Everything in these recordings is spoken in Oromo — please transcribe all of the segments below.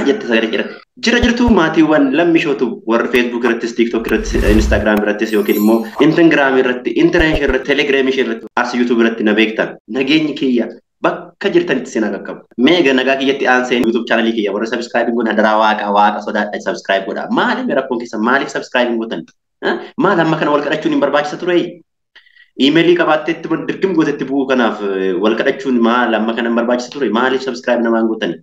jette sagalee jira. Jira jirtu maatiiwwan lammishootu warra Facebook irrattis, TikTok irrattis, Instagram irrattis yookiin immoo Instagram irratti, Internet irratti, Telegram irratti, as YouTube irratti na beektan. Nageenyi kiyya bakka jirtanitti seenaa qaqqabu. Meega nagaa kiyyatti aanseen YouTube channel kiyya warra subscribe godhan hadaraa waaqa sodaadha subscribe godha. Maaliif rakkoon keessa maaliif subscribe godhan? Maal amma kana wal kadhachuun hin barbaachisa ture? Emailii qabaatteetti dirqim gootetti bu'uu kanaaf wal kadhachuun maal amma kana hin barbaachisa ture? Maaliif subscribe namaan godhan?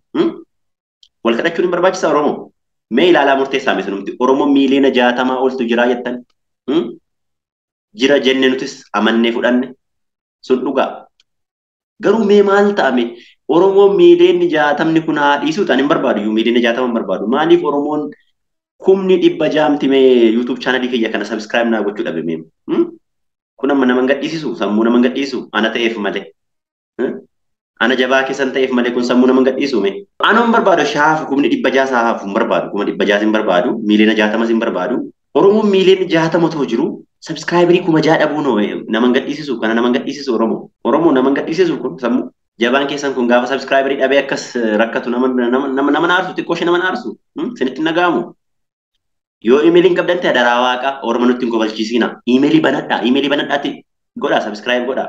Wal kadhachuun hin barbaachisa Oromoo. Mee ilaalaa murteessaa miti numti Oromoo miiliyoona 60 oltu jira jettan. Jira jenne nutis amannee fudhanne sun dhugaa. Garuu mee maal ta'ame Oromoo miiliyoonni 60 kun haa dhiisuu ta'an hin barbaadu iyyuu miiliyoona 60 hin barbaadu. Maaliif Oromoon kumni 100 mee YouTube channel kiyya kana subscribe naa gochuu dhabe mee? Kun amma nama gadhiisisu sammuu nama gadhiisu ana ta'eef malee. Ana jabaa keessan ta'eef malee kun sammuu nama gadhiisu mee? Ana hin barbaadu shaafu kumni 100 saafu hin barbaadu kuma 100 hin barbaadu miiliyoona 60 hin barbaadu. Oromoon miiliyoona 60 too jiru subscriberii kuma 6 dhabuun nama gadhiisisu kana nama gadhiisisu Oromoo nama gadhiisisu kun sammuu jabaan keessan kun gaafa subscriberii dhabee akkas rakkatu nama naarsu xiqqoo ishee nama naarsu sinitti nagaamu. Yoo emailiin qabdan ta'e daraa waaqa Oromoo nutti hin kobalchiisina. Emailii banadhaatti godhaa subscribe godhaa.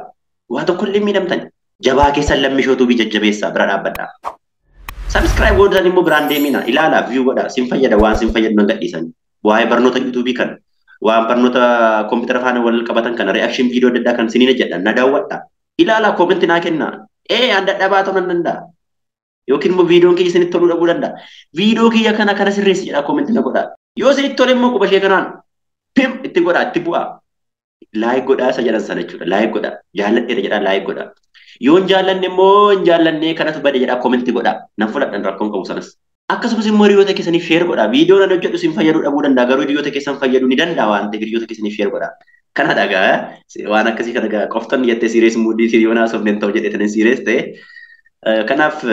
Waa tokko illee miidhamtan. Jabaa keessan lammishootuu bi jajjabeessaa bira dhaabbadhaa. Subscribe godhan immoo biraan deemina ilaalaa view godhaa sin fayyada waan sin fayyadu nan gadhiisan. Waa'ee barnoota YouTube kan waan barnoota kompiitara faana wal qabatan kan reaction video adda addaa kan siniin jedhan na daawwadhaa. Ilaalaa comment naa kennaa. Anda dhabaa ta'uu nan danda'a. Yookiin immoo viidiyoon kiyya isinitti toluu dhabuu danda'a. Viidiyoo kiyya kana sirreessi jedhaa comment na godhaa. Yoo isinitti tole immoo quba ishee kanaan pim itti godhaa itti bu'aa. Like godhaa isa jedhan sana jechuudha. Like godhaa. Jaalladheera jedhaa like godhaa. Yoo hin jaallanne immoo hin jaallanne kanatu bade jedhaa comment godhaa. Nan fudhadhan rakkoon qabu sanas. Akkasumas immoo hiriyoota keessaniif share godhaa. Viidiyoon ani hojjedhu sin fayyaduu dhabuu danda'a. Garuu hiriyoota keessan fayyaduu ni danda'a waan ta'eef hiriyoota keessaniif share godhaa. Kana dhagaa waan akkasii kana dhagaa qoftan jettee serious moodii hiriyoonaa sofneen ta'u jedhee serious ta'e. Kanaaf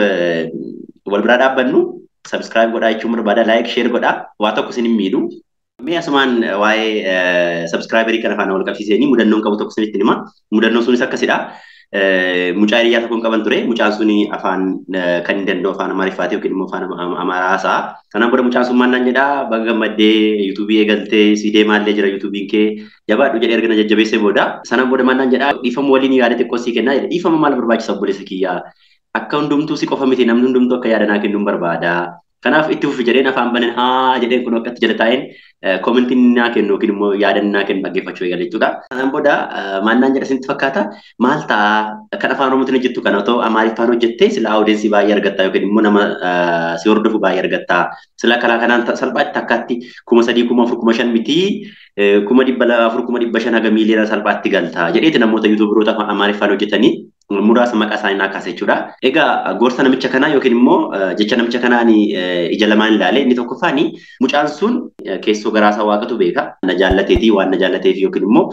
wal biraa dhaabbannu subscribe godhaa jechuun barbaada like share godhaa waa tokko isin hin miidhu. Mee asumaan waa'ee subscriberii kana faana wal qabsiisanii mudannoon qabu tokko isinitti hima. Mudannoon sunis akkasidha. Mucaa hiriyaa tokkoon qaban ture. Mucaan suni afaan kan hin danda'u afaan Amaariffaati yookiin immoo afaan Amaaraasaa. Kanaan booda mucaan sun maal naan jedhaa baga gammaddee YouTube eegaltee si deemaallee jira YouTubein kee jabaadhu jedhee erga na jajjabeessee booda. Sanaan booda maal naan jedhaa dhiifama waliin yaada xiqqoo sii kennaa jedha. Dhiifama maal barbaachisa obboleessa kiyyaa? Akka hundumtuu si qofa miti namni hundumtuu akka yaada naa kennuun barbaada. Kanaaf itti fufi jedheen afaan banan haa jedheen kun akkatti jala taa'een komentiin naa kennu yookiin immoo yaada naa kennu dhaggeeffachuu eegale jechuudha. Kanaan booda maannaan jedha isinitti fakkaata maal ta'a kan afaan Oromootiin hojjettu kana otoo Amaariffaan hojjettee sila audiensii baay'ee argattaa yookiin immoo nama si hordofu baay'ee argattaa. Sila karaa kanaan salphaatti takkaatti 3,000 4,500 miti 4,400 5,000 haga miiliyoona salphaatti galtaa jedheeti namoota yuutuubiroota Amaariffaan hojjetanii muraasa maqaa isaanii naakaase jechuudha. Egaa gorsa namicha kanaa yookiin immoo jecha namicha kanaan ija lamaan ilaalee inni tokkoffaani mucaan sun keessoo garaasaa waaqatu beeka. Na jaallateetii waan na jaallateef yookiin immoo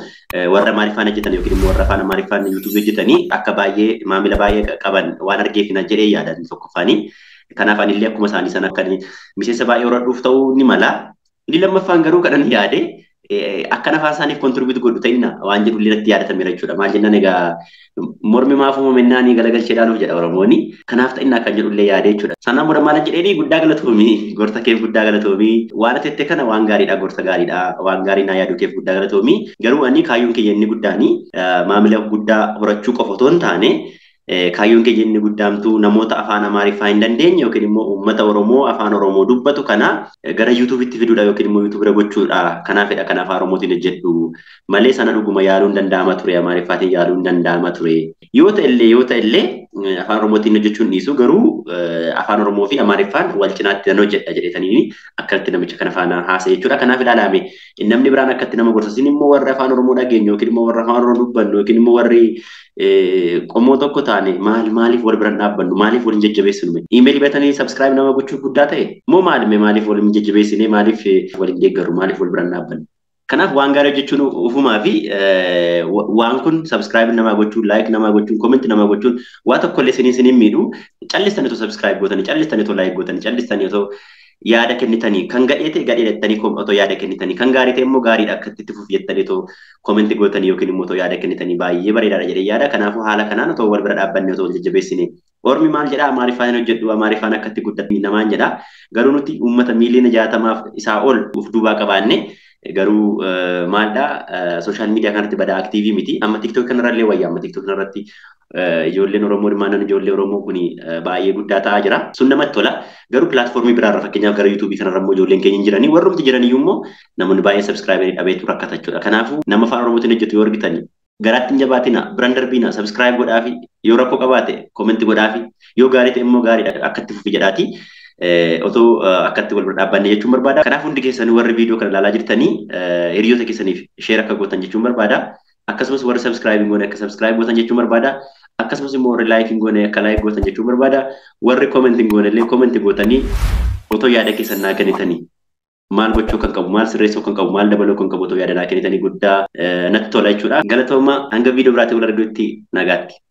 warra Amaariffaan hojjetan yookiin immoo warra afaan Amaariffaan yuutuubii hojjetanii akka baay'ee maamila baay'ee qaban waan argeef na jedhee yaada inni tokkoffaani. Kanaaf ani illee akkuma isaanii sana akka miseensa baay'ee horadhuuf ta'uu ni mala. Inni lammaffaan garuu kadhan yaade akka afaan isaaniif kontribuut godhu ta'inna waan jedhu illee natti yaadatamera jechuudha. Maal jennaan egaa mormi maafuma mennaanii galagalcheedhaan jedha Oromooni. Kanaaf ta'inna akka jedhu illee yaade jechuudha. Sanaan booda maal jedheeni guddaa galatoomii gorsa keef guddaa galatoomii waan ati kana waan gaariidha gorsa gaariidha waan gaarii naa yaaduu keef guddaa galatoomii garuu ani kaayyoon kiyya inni guddaani maamila guddaa horachuu qofa otoo hin taane kaayyoon keenya inni guddaamtu namoota afaan Amaariffaa hin dandeenye yookiin immoo uummata Oromoo afaan Oromoo dubbatu kana gara YouTube'itti fiduudha yookiin immoo YouTube'ira gochuudha. Kanaafidha kan afaan Oromootiin hojjedhu malee sana dhuguma yaaluun danda'ama ture Amaariffaatiin yaaluun danda'ama ture. Yoo ta'ellee afaan Oromootiin hojjechuun dhiisu garuu afaan Oromoo fi Amaariffaan wal cinaatti nan hojjedha jedhetanii akkatti namicha kana faana haasa'e jechuudha. Kanaaf ilaalame namni biraan akkatti nama gorsasin immoo warra afaan Oromoo dhageenyu yookiin immoo warra afaan Oromoo dubbannu yookiin immoo warri qomoo tokko taane maaliif wal biraan dhaabbannu maaliif waliin jajjabeessinu emailii bitanii subscribe nama gochuu guddaa ta'e moo maaliif waliin jajjabeessine maaliif waliin deeggaru maaliif wal biraan dhaabbannu. Kanaaf waan gaarii jechuun ufumaa fi waan kun subscribe nama gochuun like nama gochuun comment nama gochuun waa tokko illee siniin miidhu callistanii otoo subscribe gootanii callistanii otoo like gootanii callistanii otoo yaada kennitanii kan gadheete gadheettanii otoo yaada kennitanii kan gaarii ta'e immoo gaariidha akka itti fuuf jettanii otoo comment gootanii yookiin immoo otoo yaada kennitanii baay'ee bareedaadha jedhee yaada. Kanaafuu haala kanaan otoo wal bira dhaabbanne otoo wal jajjabeessine Ormi maal jedhaa Amaariffaan hojjedhu Amaariffaan akkatti guddatu namaan jedhaa. Garuu nuti uummata miiliyoona 60 isaa ol uf duubaa qabaanne garuu maaldhaa sooshaal miidiyaa kanatti badaa aktiivii miti. Amma TikTok kanarrallee wayyaa amma TikTok kanarratti ijoolleen Oromoo hirmaannaan ijoollee Oromoo kun baay'ee guddaa ta'aa jira. Sun namatti tola. Garuu pilaatfoormii biraarra fakkeenyaaf gara yuutuubii kanarra immoo ijoolleen keenya hin jiranii warrumti jiraniyyuu immoo namoonni baay'een sabskraayibarii dhabeetu rakkata jechuudha. Kanaafuu nama afaan Oromootiin hojjetu yoo argitanii garaatti hin jabaatina biraan darbiina sabskiraayib godhaafi yoo rakkoo qabaate koomenti godhaafi yoo gaarii ta'e immoo gaariidha akkatti fufi jedhaati. Otoo akkatti wal dhaabbanne jechuun barbaada. Kanaaf hundi keessanii warri viidiyoo kana ilaalaa jirtanii hiriyoota keessaniif sheer akka gootan jechuun barbaada. Akkasumas warri sabskiraayib goone akka sabskiraayib gootan jechuun barbaada. Akkasumas immoo warri laayikiin goone akka laayik gootan jechuun barbaada. Warri koomentiin goone illee koomentii gootanii otoo yaada keessan naa kennitanii maal gochuu kan qabu maal sirreessuu kan qabu maal dabaluu kan qabu otoo yaada naa kennitanii guddaa natti tola jechuudha. Galatooma hanga viidiyoo biraatti wal argutti nagaatti.